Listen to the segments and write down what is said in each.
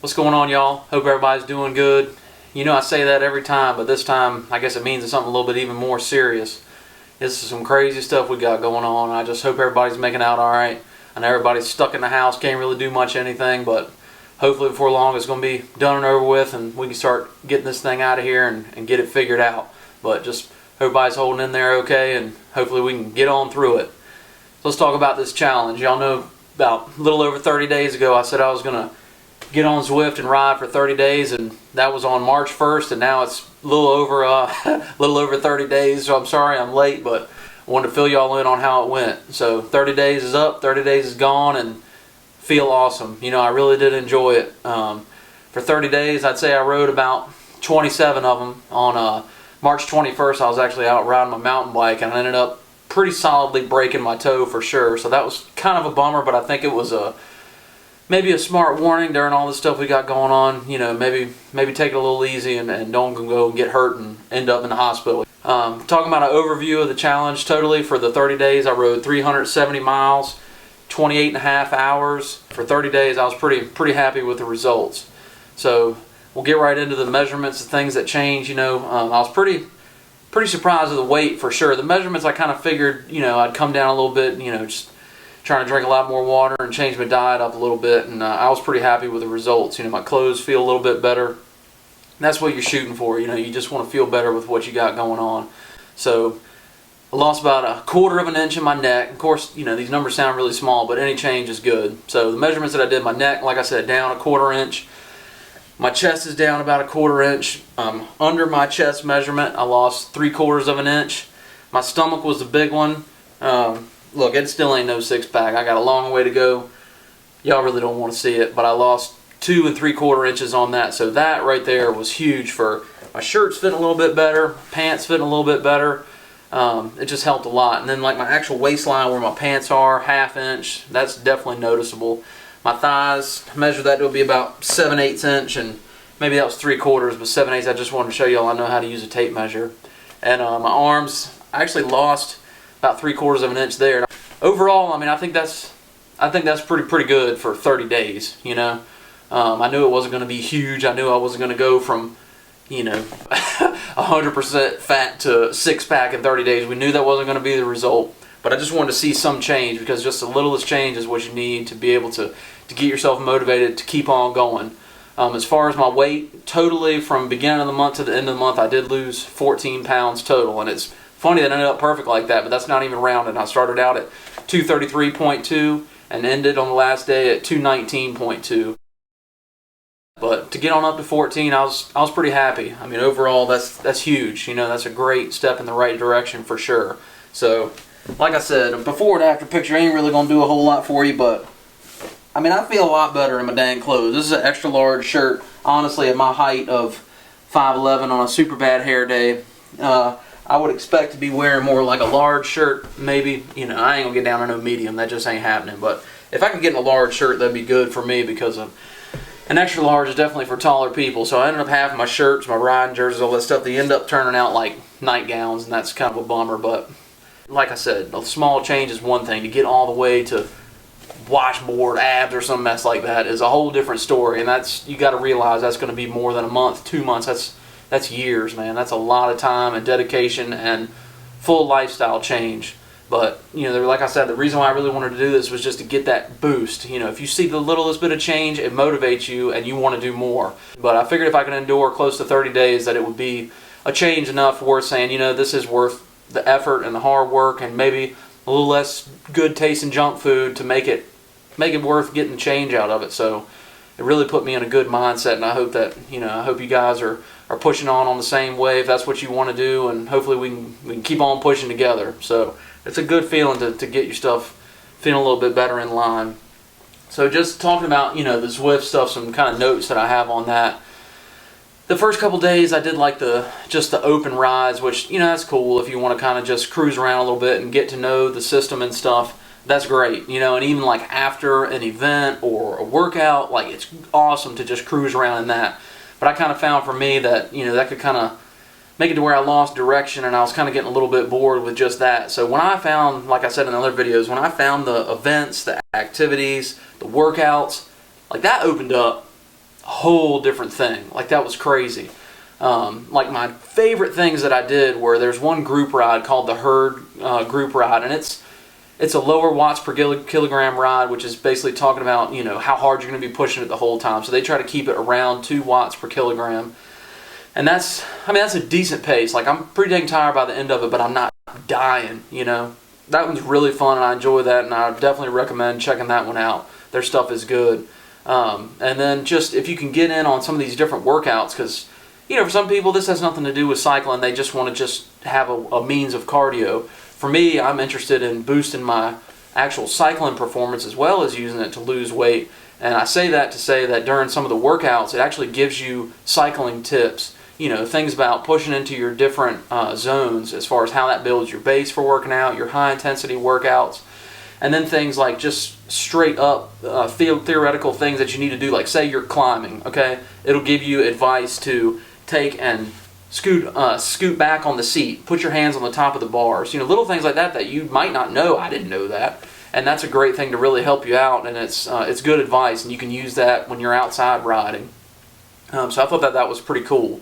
What's going on, y'all? Hope everybody's doing good. You know, I say that every time, but this time I guess it means it's something a little bit even more serious. This is some crazy stuff we got going on. I just hope everybody's making out alright. I know everybody's stuck in the house, can't really do much anything, but hopefully before long it's going to be done and over with and we can start getting this thing out of here and get it figured out. But just hope everybody's holding in there okay, and hopefully we can get on through it. So let's talk about this challenge. Y'all know about a little over 30 days ago I said I was going to get on Zwift and ride for 30 days, and that was on March 1st, and now it's a little over 30 days, so I'm sorry I'm late, but I wanted to fill y'all in on how it went. So 30 days is up, 30 days is gone, and feel awesome. You know, I really did enjoy it. For 30 days, I'd say I rode about 27 of them. On March 21st, I was actually out riding my mountain bike, and I ended up pretty solidly breaking my toe for sure, so that was kind of a bummer, but I think it was maybe a smart warning during all the stuff we got going on. You know, maybe take it a little easy and don't go and get hurt and end up in the hospital. Talking about an overview of the challenge, totally for the 30 days I rode 370 miles, 28 and a half hours. For 30 days I was pretty happy with the results. So we'll get right into the measurements, the things that change. You know, I was pretty surprised at the weight for sure. The measurements I kind of figured, you know, I'd come down a little bit, you know, just trying to drink a lot more water and change my diet up a little bit, and I was pretty happy with the results. You know, my clothes feel a little bit better. And that's what you're shooting for. You know, you just want to feel better with what you got going on. So I lost about 1/4 of an inch in my neck. Of course, you know, these numbers sound really small, but any change is good. So the measurements that I did, my neck, like I said, down 1/4 inch. My chest is down about 1/4 inch. Under my chest measurement, I lost 3/4 of an inch. My stomach was the big one. Look, it still ain't no six-pack. I got a long way to go. Y'all really don't want to see it, but I lost 2 3/4 inches on that. So that right there was huge. For my shirts fitting a little bit better, pants fitting a little bit better. It just helped a lot. And then like my actual waistline where my pants are, 1/2 inch, that's definitely noticeable. My thighs, I measured that to be about 7/8 inch, and maybe that was 3/4, but 7/8. I just wanted to show y'all I know how to use a tape measure. And my arms, I actually lost about 3/4 of an inch there. Overall, I mean, I think that's pretty good for 30 days. You know, I knew it wasn't going to be huge. I knew I wasn't going to go from, you know, 100% fat to six-pack in 30 days. We knew that wasn't going to be the result, but I just wanted to see some change, because just the littlest change is what you need to be able to get yourself motivated to keep on going. As far as my weight, totally from beginning of the month to the end of the month, I did lose 14 pounds total, and it's funny that it ended up perfect like that, but that's not even rounded. I started out at 233.2 and ended on the last day at 219.2. But to get on up to 14, I was pretty happy. I mean, overall, that's huge. You know, that's a great step in the right direction for sure. So, like I said, a before and after picture ain't really gonna do a whole lot for you, but I mean, I feel a lot better in my dang clothes. This is an extra large shirt. Honestly, at my height of 5'11" on a super bad hair day, I would expect to be wearing more like a large shirt, maybe. You know, I ain't gonna get down to no medium, that just ain't happening. But if I could get in a large shirt, that'd be good for me, because an extra large is definitely for taller people. So I ended up having my shirts, my riding jerseys, all that stuff, they end up turning out like nightgowns, and that's kind of a bummer. But like I said, a small change is one thing. To get all the way to washboard, abs, or some mess like that is a whole different story, and that's, you got to realize that's going to be more than a month, 2 months. That's years, man. That's a lot of time and dedication and full lifestyle change. But, you know, like I said, the reason why I really wanted to do this was just to get that boost. You know, if you see the littlest bit of change, it motivates you and you want to do more. But I figured if I could endure close to 30 days that it would be a change enough worth saying, you know, this is worth the effort and the hard work, and maybe a little less good tasting junk food to make it worth getting change out of it. So it really put me in a good mindset, and I hope that, you know, I hope you guys are pushing on the same way if that's what you want to do, and hopefully we can keep on pushing together. So it's a good feeling to get your stuff feeling a little bit better in line. So just talking about, you know, the Zwift stuff, some kind of notes that I have on that. The first couple days I did like just the open rides, which, you know, that's cool if you want to kind of just cruise around a little bit and get to know the system and stuff. That's great, you know, and even like after an event or a workout, like it's awesome to just cruise around in that. But I kind of found for me that, you know, that could kind of make it to where I lost direction, and I was kind of getting a little bit bored with just that. So when I found, like I said in other videos, when I found the events, the activities, the workouts, like that opened up a whole different thing. Like, that was crazy. Like, my favorite things that I did were, there's one group ride called the Herd group ride, and it's a lower watts per kilogram ride, which is basically talking about, you know, how hard you're going to be pushing it the whole time. So they try to keep it around 2 watts per kilogram. And that's a decent pace. Like, I'm pretty dang tired by the end of it, but I'm not dying, you know. That one's really fun, and I enjoy that, and I definitely recommend checking that one out. Their stuff is good. And then just, if you can get in on some of these different workouts, because, you know, for some people this has nothing to do with cycling. They just want to just have a means of cardio. For me, I'm interested in boosting my actual cycling performance as well as using it to lose weight. And I say that to say that during some of the workouts, it actually gives you cycling tips. You know, things about pushing into your different zones as far as how that builds your base for working out, your high intensity workouts. And then things like just straight up theoretical things that you need to do, like say you're climbing, okay? It'll give you advice to take and scoot back on the seat, put your hands on the top of the bars. You know, little things like that that you might not know. I didn't know that. And that's a great thing to really help you out, and it's good advice, and you can use that when you're outside riding. So I thought that was pretty cool.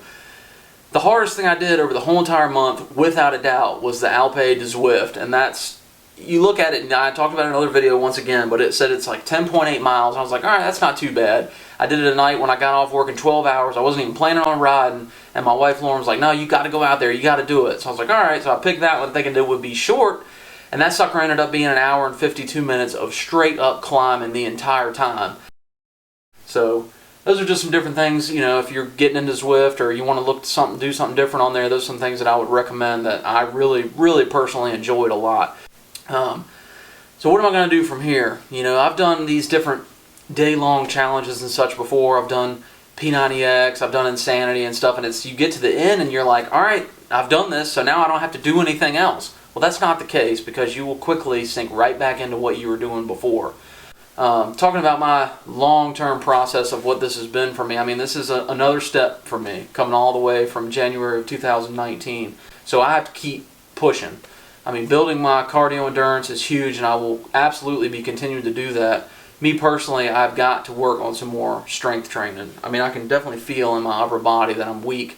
The hardest thing I did over the whole entire month, without a doubt, was the Alpe to Zwift, and that's, you look at it, and I talked about it in another video once again, but it said it's like 10.8 miles. I was like, all right, that's not too bad. I did it at night when I got off working 12 hours. I wasn't even planning on riding, and my wife Lauren was like, no, you got to go out there. You got to do it. So I was like, all right. So I picked that one thinking it would be short, and that sucker ended up being an hour and 52 minutes of straight up climbing the entire time. So those are just some different things, you know, if you're getting into Zwift or you want to do something different on there, those are some things that I would recommend that I really, really personally enjoyed a lot. So what am I going to do from here? You know, I've done these different day-long challenges and such before. I've done P90X, I've done Insanity and stuff, and it's, you get to the end and you're like, all right, I've done this, so now I don't have to do anything else. Well, that's not the case, because you will quickly sink right back into what you were doing before. Talking about my long-term process of what this has been for me, I mean, this is another step for me, coming all the way from January of 2019. So I have to keep pushing. I mean, building my cardio endurance is huge, and I will absolutely be continuing to do that. Me personally, I've got to work on some more strength training. I mean, I can definitely feel in my upper body that I'm weak.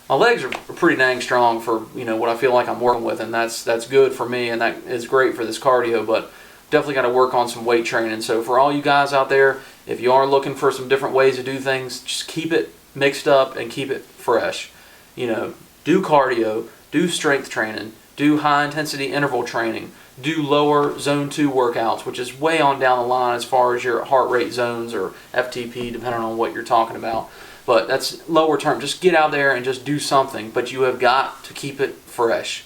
My legs are pretty dang strong for, you know, what I feel like I'm working with, and that's good for me, and that is great for this cardio, but definitely got to work on some weight training. So for all you guys out there, if you are looking for some different ways to do things, just keep it mixed up and keep it fresh. You know, do cardio, do strength training, do high intensity interval training, do lower zone 2 workouts, which is way on down the line as far as your heart rate zones or FTP, depending on what you're talking about. But that's lower term. Just get out there and just do something, but you have got to keep it fresh.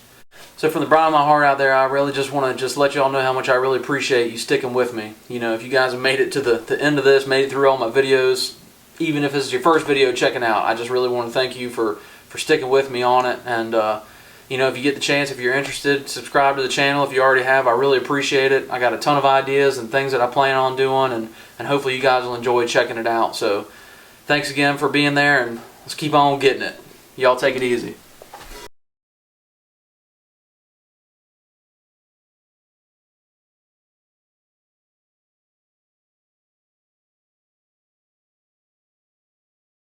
So from the bottom of my heart out there, I really just want to just let you all know how much I really appreciate you sticking with me. You know, if you guys have made it to the end of this, made it through all my videos, even if this is your first video checking out, I just really want to thank you for sticking with me on it. And you know, if you get the chance, if you're interested, subscribe to the channel. If you already have, I really appreciate it. I got a ton of ideas and things that I plan on doing, and hopefully you guys will enjoy checking it out. So thanks again for being there, and let's keep on getting it. Y'all take it easy.